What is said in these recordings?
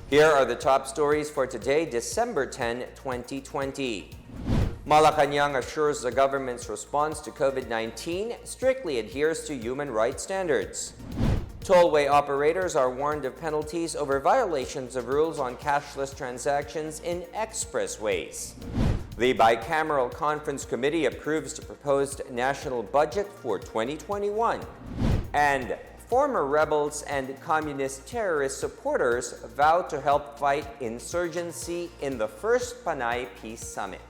Here are the top stories for today, December 10, 2020. Malacanang assures the government's response to COVID-19 strictly adheres to human rights standards. Tollway operators are warned of penalties over violations of rules on cashless transactions in expressways. The Bicameral Conference Committee approves the proposed national budget for 2021. And former rebels and communist terrorist supporters vow to help fight insurgency in the first Panay Peace Summit.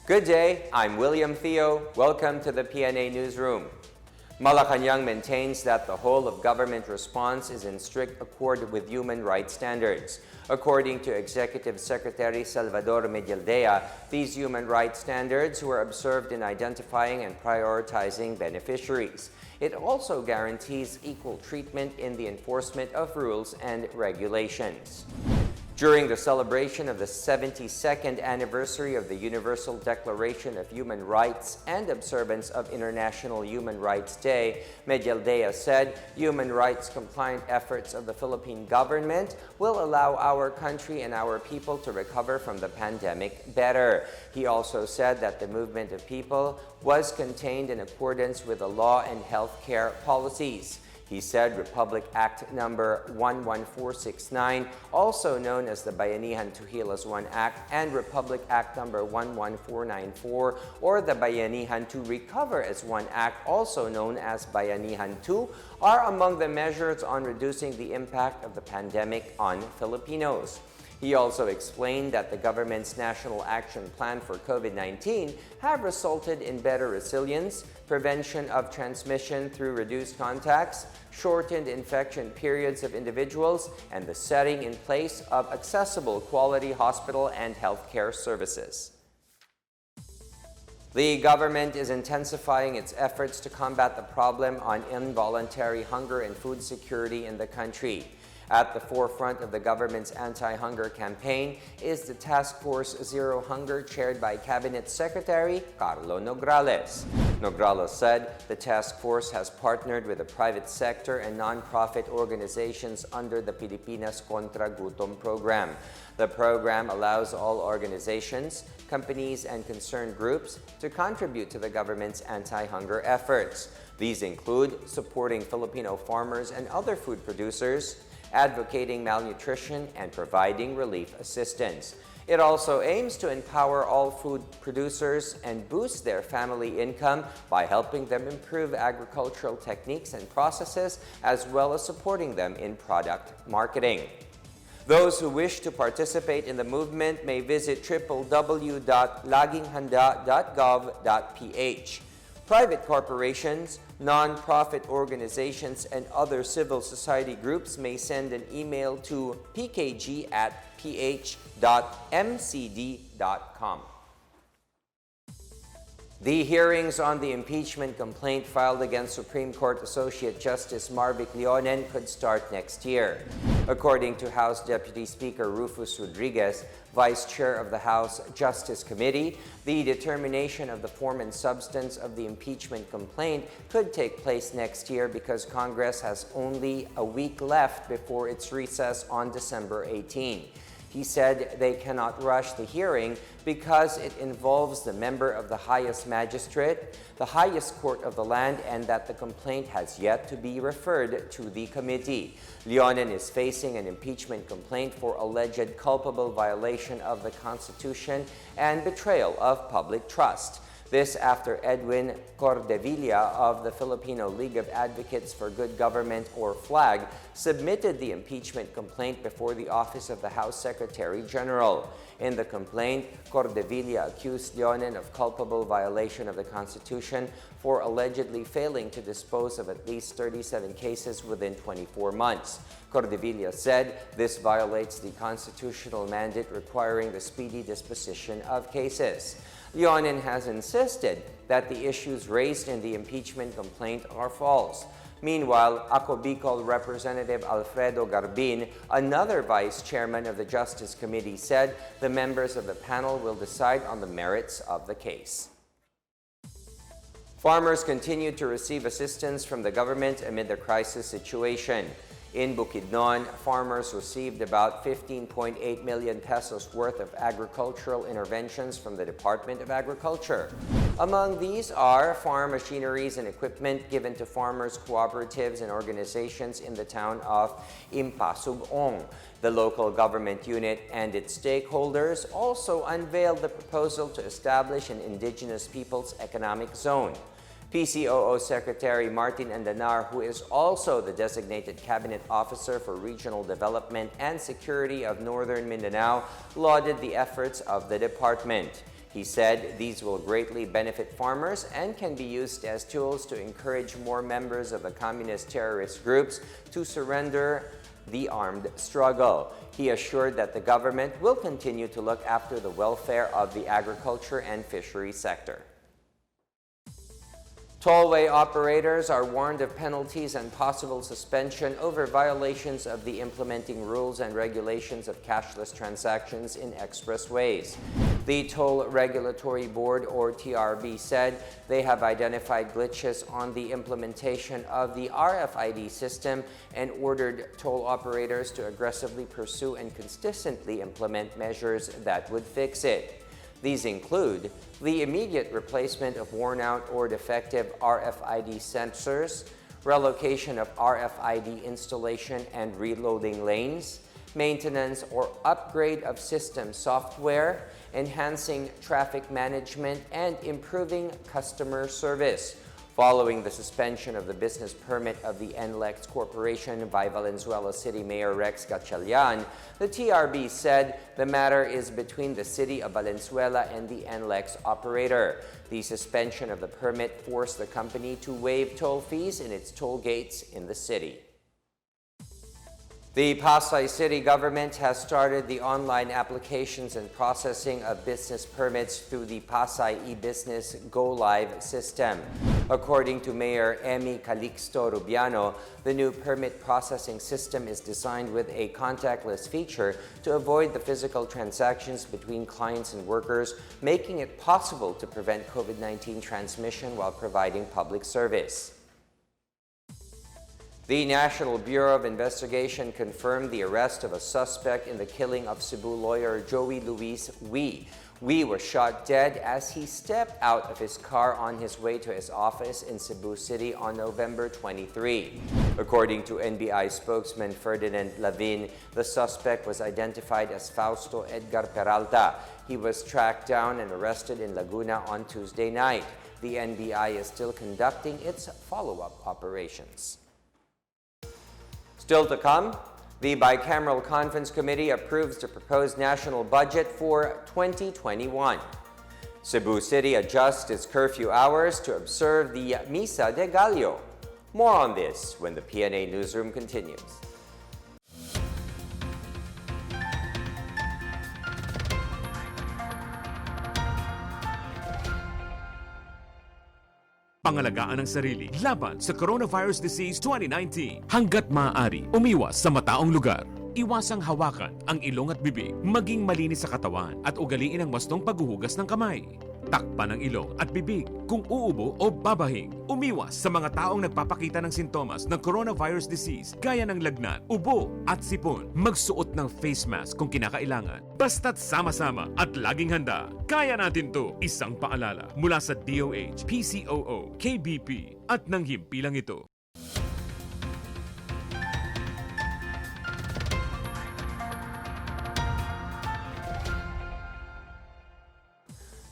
Good day, I'm William Theo. Welcome to the PNA Newsroom. Malacanang maintains that the whole of government response is in strict accord with human rights standards. According to Executive Secretary Salvador Medialdea, these human rights standards were observed in identifying and prioritizing beneficiaries. It also guarantees equal treatment in the enforcement of rules and regulations. During the celebration of the 72nd anniversary of the Universal Declaration of Human Rights and observance of International Human Rights Day, Medialdea said human rights compliant efforts of the Philippine government will allow our country and our people to recover from the pandemic better. He also said that the movement of people was contained in accordance with the law and healthcare policies. He said Republic Act number 11469, also known as the Bayanihan to Heal as One Act, and Republic Act number 11494, or the Bayanihan to Recover as One Act, also known as Bayanihan 2, are among the measures on reducing the impact of the pandemic on Filipinos. He also explained that the government's National Action Plan for COVID-19 have resulted in better resilience, prevention of transmission through reduced contacts, shortened infection periods of individuals, and the setting in place of accessible quality hospital and healthcare services. The government is intensifying its efforts to combat the problem on involuntary hunger and food security in the country. At the forefront of the government's anti-hunger campaign is the Task Force Zero Hunger chaired by Cabinet Secretary Carlo Nograles. Nograles said the task force has partnered with the private sector and non-profit organizations under the Pilipinas Contra Gutom program. The program allows all organizations, companies, and concerned groups to contribute to the government's anti-hunger efforts. These include supporting Filipino farmers and other food producers, advocating malnutrition, and providing relief assistance. It also aims to empower all food producers and boost their family income by helping them improve agricultural techniques and processes, as well as supporting them in product marketing. Those who wish to participate in the movement may visit www.laginghanda.gov.ph. Private corporations, non-profit organizations, and other civil society groups may send an email to pkg@ph.mcd.com. The hearings on the impeachment complaint filed against Supreme Court Associate Justice Marvin Leonin could start next year. According to House Deputy Speaker Rufus Rodriguez, Vice Chair of the House Justice Committee, the determination of the form and substance of the impeachment complaint could take place next year because Congress has only a week left before its recess on December 18. He said they cannot rush the hearing because it involves the member of the highest magistrate, the highest court of the land, and that the complaint has yet to be referred to the committee. Leonin is facing an impeachment complaint for alleged culpable violation of the Constitution and betrayal of public trust. This after Edwin Cordevilla of the Filipino League of Advocates for Good Government, or FLAG, submitted the impeachment complaint before the Office of the House Secretary General. In the complaint, Cordevilla accused Leonin of culpable violation of the Constitution for allegedly failing to dispose of at least 37 cases within 24 months. Cordevilla said this violates the constitutional mandate requiring the speedy disposition of cases. Leonin has insisted that the issues raised in the impeachment complaint are false. Meanwhile, Ako Bicol Representative Alfredo Garbin, another vice chairman of the Justice Committee, said the members of the panel will decide on the merits of the case. Farmers continue to receive assistance from the government amid the crisis situation. In Bukidnon, farmers received about 15.8 million pesos worth of agricultural interventions from the Department of Agriculture. Among these are farm machineries and equipment given to farmers, cooperatives, and organizations in the town of Impasugong. The local government unit and its stakeholders also unveiled the proposal to establish an Indigenous Peoples Economic Zone. PCOO Secretary Martin Andanar, who is also the designated Cabinet Officer for Regional Development and Security of Northern Mindanao, lauded the efforts of the department. He said these will greatly benefit farmers and can be used as tools to encourage more members of the communist terrorist groups to surrender the armed struggle. He assured that the government will continue to look after the welfare of the agriculture and fishery sector. Tollway operators are warned of penalties and possible suspension over violations of the implementing rules and regulations of cashless transactions in expressways. The Toll Regulatory Board, or TRB, said they have identified glitches on the implementation of the RFID system and ordered toll operators to aggressively pursue and consistently implement measures that would fix it. These include the immediate replacement of worn-out or defective RFID sensors, relocation of RFID installation and reloading lanes, maintenance or upgrade of system software, enhancing traffic management, and improving customer service. Following the suspension of the business permit of the NLEX Corporation by Valenzuela City Mayor Rex Gatchalian, the TRB said the matter is between the City of Valenzuela and the NLEX operator. The suspension of the permit forced the company to waive toll fees in its toll gates in the city. The Pasay City government has started the online applications and processing of business permits through the Pasay e-Business Go Live system. According to Mayor Emmy Calixto Rubiano, the new permit processing system is designed with a contactless feature to avoid the physical transactions between clients and workers, making it possible to prevent COVID-19 transmission while providing public service. The National Bureau of Investigation confirmed the arrest of a suspect in the killing of Cebu lawyer Joey Luis Wee. Wee was shot dead as he stepped out of his car on his way to his office in Cebu City on November 23. According to NBI spokesman Ferdinand Lavin, the suspect was identified as Fausto Edgar Peralta. He was tracked down and arrested in Laguna on Tuesday night. The NBI is still conducting its follow-up operations. Still to come, the Bicameral Conference Committee approves the proposed national budget for 2021. Cebu City adjusts its curfew hours to observe the Misa de Gallo. More on this when the PNA Newsroom continues. Pangalagaan ang sarili laban sa Coronavirus Disease 2019. Hanggat maaari, umiwas sa mataong lugar. Iwasang hawakan ang ilong at bibig, maging malinis sa katawan at ugaliin ang wastong paghuhugas ng kamay. Takpan ang ilong at bibig kung uubo o babahing. Umiwas sa mga taong nagpapakita ng sintomas ng coronavirus disease gaya ng lagnat, ubo at sipon. Magsuot ng face mask kung kinakailangan. Basta't sama-sama at laging handa. Kaya natin to. Isang paalala mula sa DOH, PCOO, KBP at ng himpilang ito.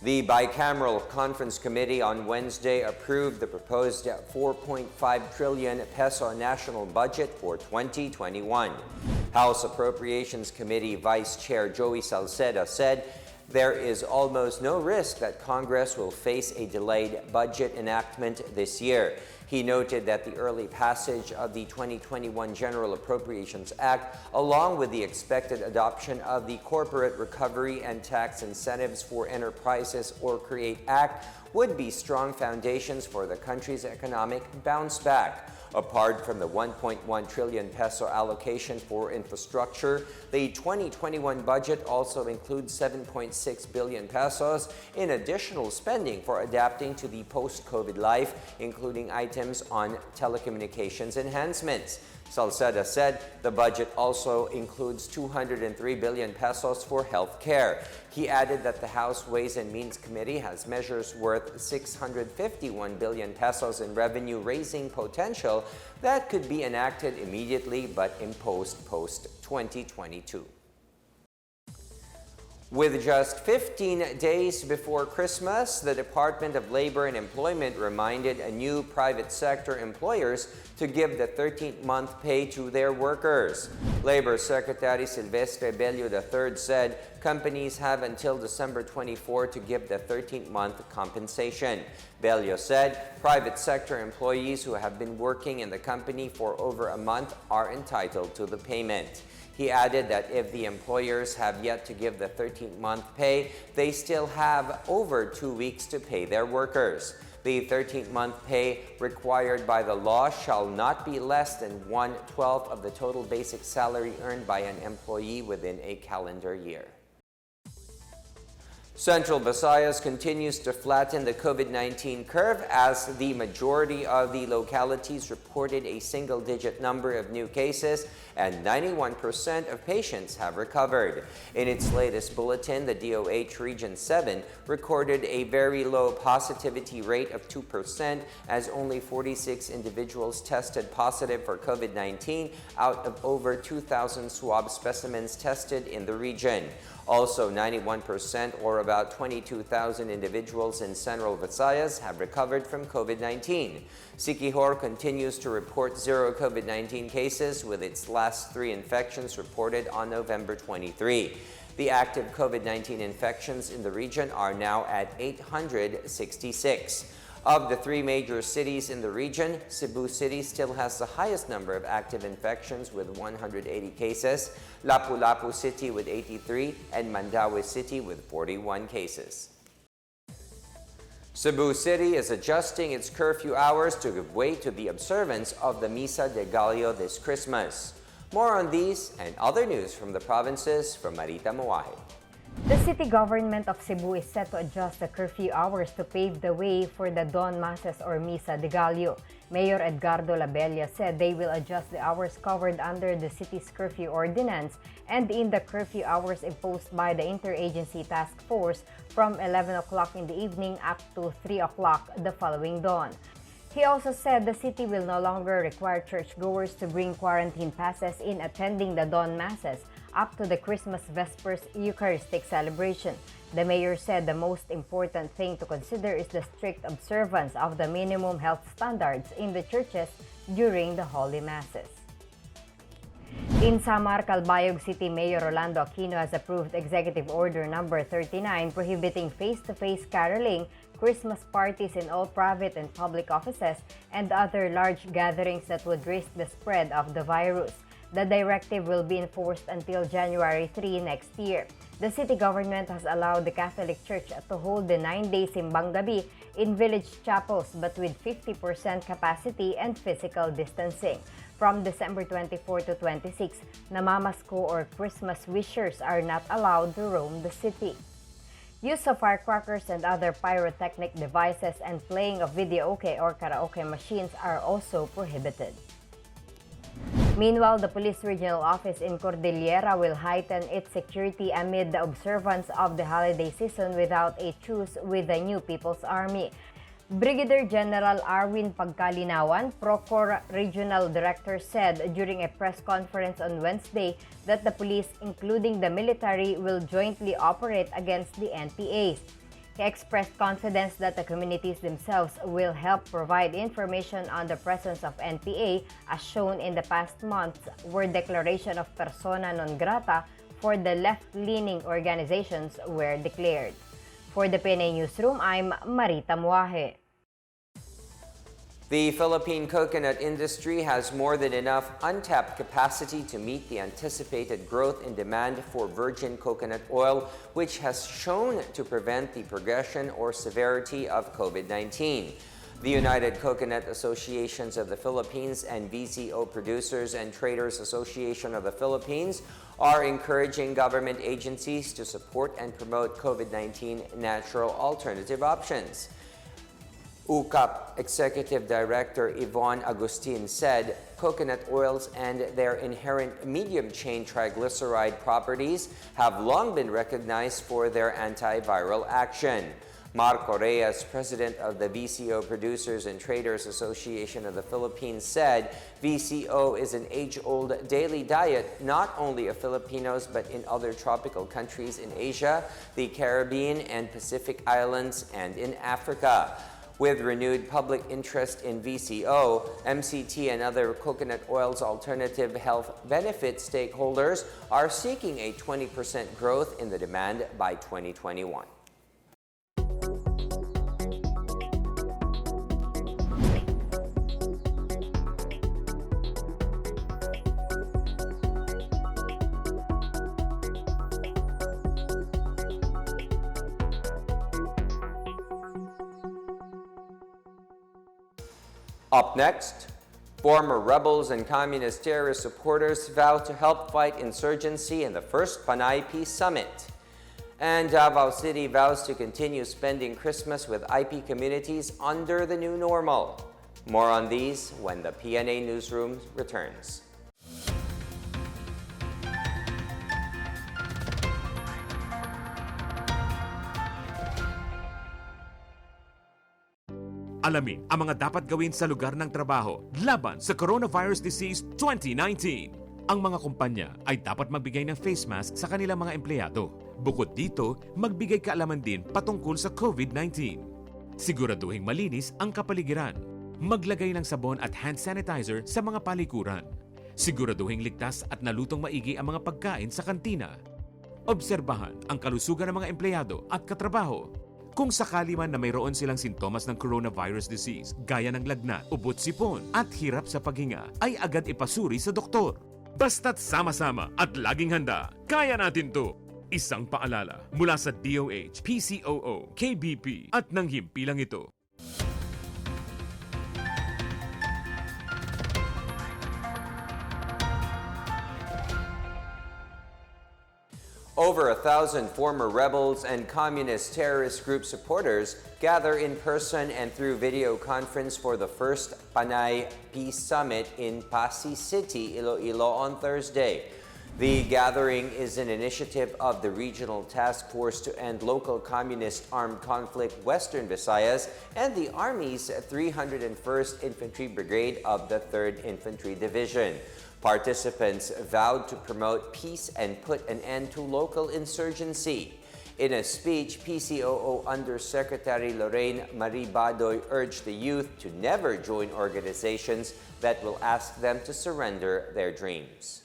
The Bicameral Conference Committee on Wednesday approved the proposed 4.5 trillion peso national budget for 2021. House Appropriations Committee Vice Chair Joey Salceda said there is almost no risk that Congress will face a delayed budget enactment this year. He noted that the early passage of the 2021 General Appropriations Act, along with the expected adoption of the Corporate Recovery and Tax Incentives for Enterprises or CREATE Act, would be strong foundations for the country's economic bounce back. Apart from the 1.1 trillion peso allocation for infrastructure, the 2021 budget also includes 7.6 billion pesos in additional spending for adapting to the post-COVID life, including items on telecommunications enhancements. Salceda said the budget also includes 203 billion pesos for health care. He added that the House Ways and Means Committee has measures worth 651 billion pesos in revenue-raising potential that could be enacted immediately but imposed post-2022. With just 15 days before Christmas, the Department of Labor and Employment reminded new private sector employers to give the 13th month pay to their workers. Labor Secretary Silvestre Bello III said companies have until December 24 to give the 13th month compensation. Bello said private sector employees who have been working in the company for over a month are entitled to the payment. He added that if the employers have yet to give the 13th month pay, they still have over 2 weeks to pay their workers. The 13th month pay required by the law shall not be less than 1/12 of the total basic salary earned by an employee within a calendar year. Central Visayas continues to flatten the COVID-19 curve as the majority of the localities reported a single-digit number of new cases and 91% of patients have recovered. In its latest bulletin, the DOH Region 7 recorded a very low positivity rate of 2% as only 46 individuals tested positive for COVID-19 out of over 2,000 swab specimens tested in the region. Also, 91% or about 22,000 individuals in Central Visayas have recovered from COVID-19. Siquijor continues to report 0 COVID-19 cases with its last 3 infections reported on November 23. The active COVID-19 infections in the region are now at 866. Of the 3 major cities in the region, Cebu City still has the highest number of active infections with 180 cases, Lapu-Lapu City with 83, and Mandaue City with 41 cases. Cebu City is adjusting its curfew hours to give way to the observance of the Misa de Gallo this Christmas. More on these and other news from the provinces from Marita Muahe. The city government of Cebu is set to adjust the curfew hours to pave the way for the Dawn Masses or Misa de Gallo. Mayor Edgardo Labella said they will adjust the hours covered under the city's curfew ordinance and in the curfew hours imposed by the Interagency Task Force from 11 o'clock in the evening up to 3 o'clock the following dawn. He also said the city will no longer require churchgoers to bring quarantine passes in attending the Dawn Masses up to the Christmas Vespers Eucharistic celebration. The mayor said the most important thing to consider is the strict observance of the minimum health standards in the churches during the Holy Masses. In Samar, Calbayog City Mayor Rolando Aquino has approved Executive Order number 39 prohibiting face-to-face caroling, Christmas parties in all private and public offices, and other large gatherings that would risk the spread of the virus. The directive will be enforced until January 3 next year. The city government has allowed the Catholic Church to hold the 9-day Simbang Gabi in village chapels but with 50% capacity and physical distancing. From December 24 to 26, namamasko or Christmas wishers are not allowed to roam the city. Use of firecrackers and other pyrotechnic devices and playing of videoke or karaoke machines are also prohibited. Meanwhile, the Police Regional Office in Cordillera will heighten its security amid the observance of the holiday season without a truce with the New People's Army. Brigadier General Arwin Pagkalinawan, Procor Regional Director, said during a press conference on Wednesday that the police, including the military, will jointly operate against the NPAs. He expressed confidence that the communities themselves will help provide information on the presence of NPA, as shown in the past months where declaration of persona non grata for the left-leaning organizations were declared. For the PNA Newsroom, I'm Marita Muahe. The Philippine coconut industry has more than enough untapped capacity to meet the anticipated growth in demand for virgin coconut oil, which has shown to prevent the progression or severity of COVID-19. The United Coconut Associations of the Philippines and VCO Producers and Traders Association of the Philippines are encouraging government agencies to support and promote COVID-19 natural alternative options. UCAP Executive Director Yvonne Agustin said coconut oils and their inherent medium-chain triglyceride properties have long been recognized for their antiviral action. Marco Reyes, president of the VCO Producers and Traders Association of the Philippines, said VCO is an age-old daily diet not only of Filipinos but in other tropical countries in Asia, the Caribbean and Pacific Islands, and in Africa. With renewed public interest in VCO, MCT and other coconut oils alternative health benefit stakeholders are seeking a 20% growth in the demand by 2021. Up next, former rebels and communist terrorist supporters vow to help fight insurgency in the first Panay Peace Summit. And Davao City vows to continue spending Christmas with IP communities under the new normal. More on these when the PNA Newsroom returns. Alamin ang mga dapat gawin sa lugar ng trabaho laban sa coronavirus disease 2019. Ang mga kumpanya ay dapat magbigay ng face mask sa kanilang mga empleyado. Bukod dito, magbigay kaalaman din patungkol sa COVID-19. Siguraduhin malinis ang kapaligiran. Maglagay ng sabon at hand sanitizer sa mga palikuran. Siguraduhin ligtas at nalutong maigi ang mga pagkain sa kantina. Obserbahan ang kalusugan ng mga empleyado at katrabaho. Kung sakali man na mayroon silang sintomas ng coronavirus disease, gaya ng lagnat, ubot sipon at hirap sa paghinga, ay agad ipasuri sa doktor. Basta't sama-sama at laging handa, kaya natin to! Isang paalala mula sa DOH, PCOO, KBP at ng himpilang ito. Over 1,000 former rebels and communist terrorist group supporters gather in person and through video conference for the first Panay Peace Summit in Pasay City, Iloilo on Thursday. The gathering is an initiative of the Regional Task Force to End Local Communist Armed Conflict Western Visayas and the Army's 301st Infantry Brigade of the 3rd Infantry Division. Participants vowed to promote peace and put an end to local insurgency. In a speech, PCOO Undersecretary Lorraine Marie Badoy urged the youth to never join organizations that will ask them to surrender their dreams.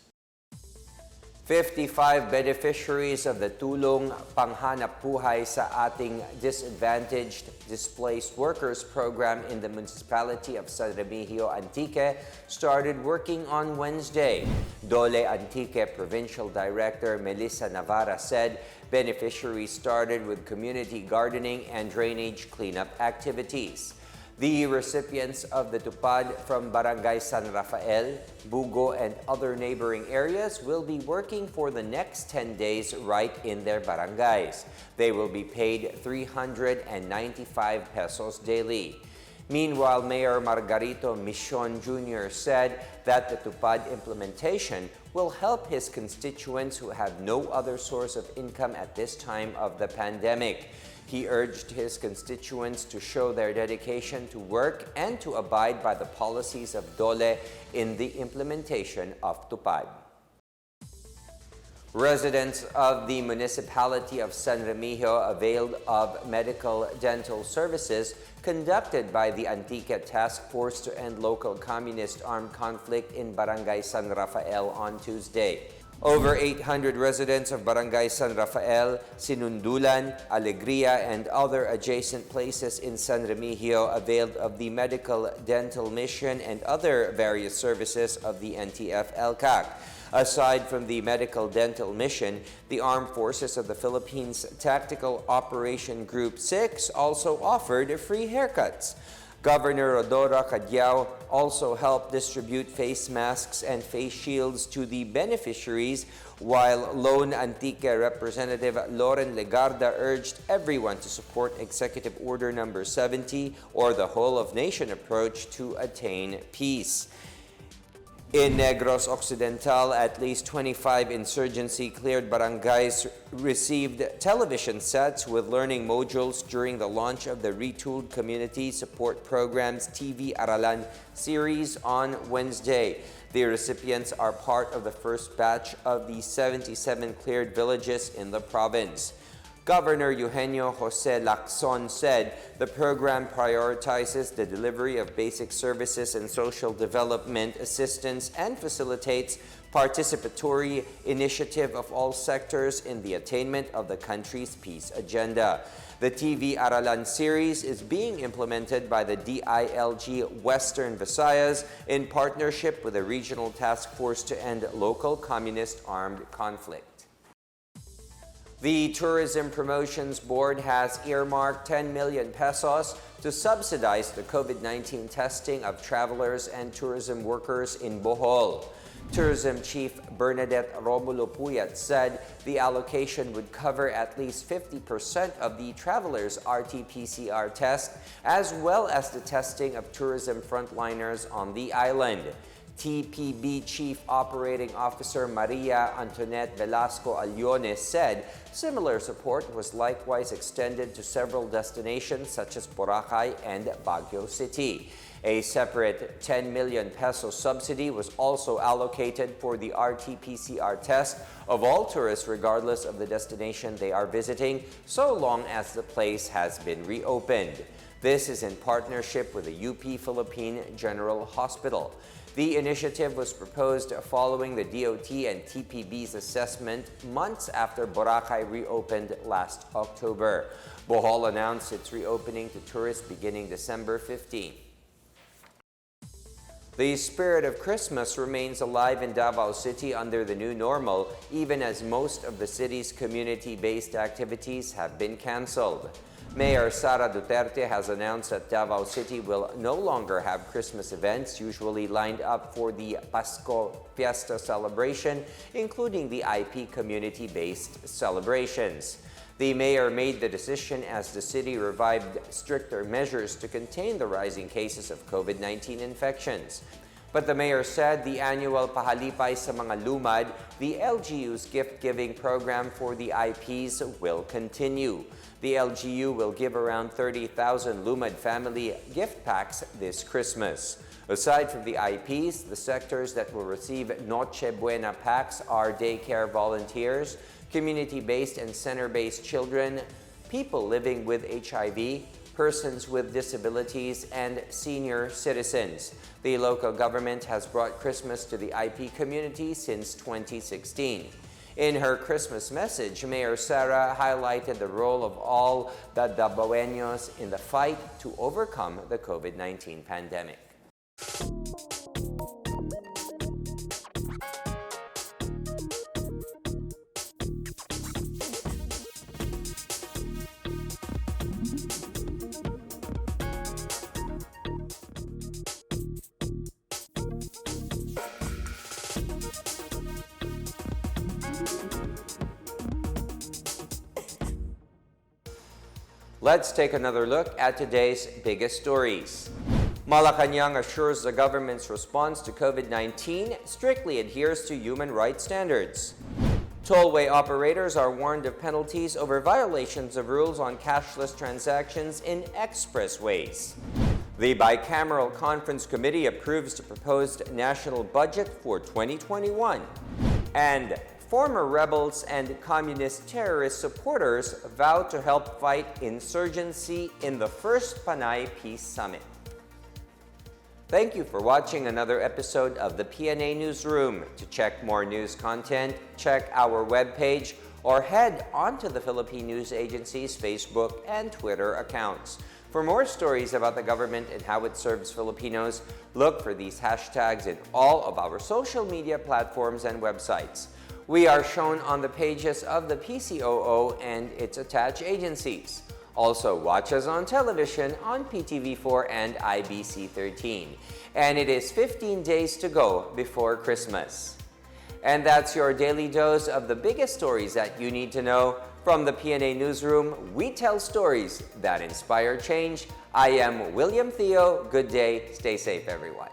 55 beneficiaries of the Tulong Panghanapbuhay sa Ating Disadvantaged Displaced Workers program in the municipality of San Remijo, Antique started working on Wednesday. Dole Antique Provincial Director Melissa Navarra said beneficiaries started with community gardening and drainage cleanup activities. The recipients of the Dupad from Barangay San Rafael, Bugo, and other neighboring areas will be working for the next 10 days right in their barangays. They will be paid 395 pesos daily. Meanwhile, Mayor Margarito Michon Jr. said that the Dupad implementation will help his constituents who have no other source of income at this time of the pandemic. He urged his constituents to show their dedication to work and to abide by the policies of Dole in the implementation of Dupad. Residents of the municipality of San Remijo availed of medical dental services conducted by the Antique Task Force to End Local Communist Armed Conflict in Barangay San Rafael on Tuesday. Over 800 residents of Barangay San Rafael, Sinundulan, Alegria, and other adjacent places in San Remigio availed of the medical dental mission and other various services of the NTF-LCAC. Aside from the medical dental mission, the Armed Forces of the Philippines Tactical Operation Group 6 also offered free haircuts. Governor Rodora Cadyao also helped distribute face masks and face shields to the beneficiaries, while Lone Antique Representative Loren Legarda urged everyone to support Executive Order Number 70 or the whole-of-nation approach to attain peace. In Negros Occidental, at least 25 insurgency-cleared barangays received television sets with learning modules during the launch of the retooled Community Support Program's TV Aralan series on Wednesday. The recipients are part of the first batch of the 77 cleared villages in the province. Governor Eugenio Jose Lacson said the program prioritizes the delivery of basic services and social development assistance and facilitates participatory initiative of all sectors in the attainment of the country's peace agenda. The TV Aralan series is being implemented by the DILG Western Visayas in partnership with the Regional Task Force to End Local Communist Armed Conflict. The Tourism Promotions Board has earmarked 10 million pesos to subsidize the COVID-19 testing of travelers and tourism workers in Bohol. Tourism Chief Bernadette Romulo Puyat said the allocation would cover at least 50% of the travelers' RT-PCR test, as well as the testing of tourism frontliners on the island. TPB Chief Operating Officer Maria Antoinette Velasco Aliones said similar support was likewise extended to several destinations such as Boracay and Baguio City. A separate 10 million peso subsidy was also allocated for the RT-PCR test of all tourists regardless of the destination they are visiting, so long as the place has been reopened. This is in partnership with the UP Philippine General Hospital. The initiative was proposed following the DOT and TPB's assessment months after Boracay reopened last October. Bohol announced its reopening to tourists beginning December 15. The spirit of Christmas remains alive in Davao City under the new normal, even as most of the city's community-based activities have been canceled. Mayor Sara Duterte has announced that Davao City will no longer have Christmas events usually lined up for the Pasko Fiesta celebration, including the IP community-based celebrations. The mayor made the decision as the city revived stricter measures to contain the rising cases of COVID-19 infections. But the mayor said the annual Pahalipay sa Mga Lumad, the LGU's gift-giving program for the IPs, will continue. The LGU will give around 30,000 Lumad family gift packs this Christmas. Aside from the IPs, the sectors that will receive Noche Buena packs are daycare volunteers, community-based and center-based children, people living with HIV, persons with disabilities, and senior citizens. The local government has brought Christmas to the IP community since 2016. In her Christmas message, Mayor Sara highlighted the role of all the Davaoeños in the fight to overcome the COVID-19 pandemic. Let's take another look at today's biggest stories. Malacanang assures the government's response to COVID-19 strictly adheres to human rights standards. Tollway operators are warned of penalties over violations of rules on cashless transactions in expressways. The Bicameral Conference Committee approves the proposed national budget for 2021. And former rebels and communist terrorist supporters vow to help fight insurgency in the first Panay Peace Summit. Thank you for watching another episode of the PNA Newsroom. To check more news content, check our webpage or head onto the Philippine News Agency's Facebook and Twitter accounts. For more stories about the government and how it serves Filipinos, look for these hashtags in all of our social media platforms and websites. We are shown on the pages of the PCOO and its attached agencies. Also, watch us on television on PTV4 and IBC 13. And it is 15 days to go before Christmas. And that's your daily dose of the biggest stories that you need to know. From the PNA Newsroom, we tell stories that inspire change. I am William Theo. Good day. Stay safe, everyone.